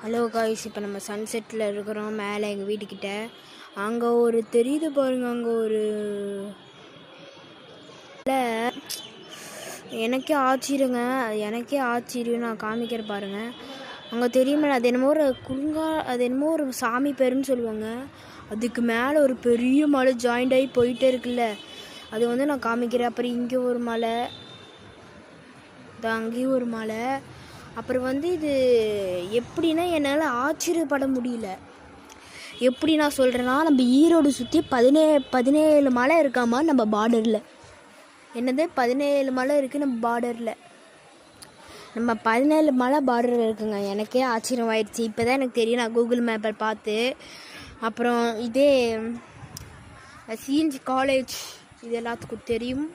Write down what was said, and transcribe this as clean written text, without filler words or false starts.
Hello guys, இப்போ நம்ம சன்செட்டில் இருக்கிறோம். மேலே எங்கள் வீட்டுக்கிட்ட அங்கே ஒரு தெரியுது பாருங்க, அங்கே ஒரு எனக்கே ஆச்சரியங்க. எனக்கே ஆச்சரியம். நான் காமிக்கிற பாருங்க. அங்கே தெரியுமா, அது என்னமோ ஒரு அது என்னமோ ஒரு சாமி பேருன்னு சொல்லுவாங்க. அதுக்கு மேலே ஒரு பெரிய மலை ஜாயிண்ட் ஆகி போயிட்டே இருக்குல்ல, அது வந்து நான் காமிக்கிறேன். அப்புறம் இங்கே ஒரு மலை, அங்கேயும் ஒரு மலை. அப்புறம் வந்து இது எப்படின்னா என்னால் ஆச்சரியப்பட முடியல. எப்படி நான் சொல்கிறேன்னா, நம்ம ஈரோடு சுற்றி 17 மலை இருக்காமா நம்ம பார்டரில். என்னது 17 மலை இருக்குது நம்ம பார்டரில். நம்ம 17 மலை பார்டரில் இருக்குங்க. எனக்கே ஆச்சரியம் ஆயிடுச்சு. இப்போ தான் எனக்கு தெரியும், நான் கூகுள் மேப்பை பார்த்து. அப்புறம் இதே சிஎன்ஜி காலேஜ் இது எல்லாத்துக்கும் தெரியும்.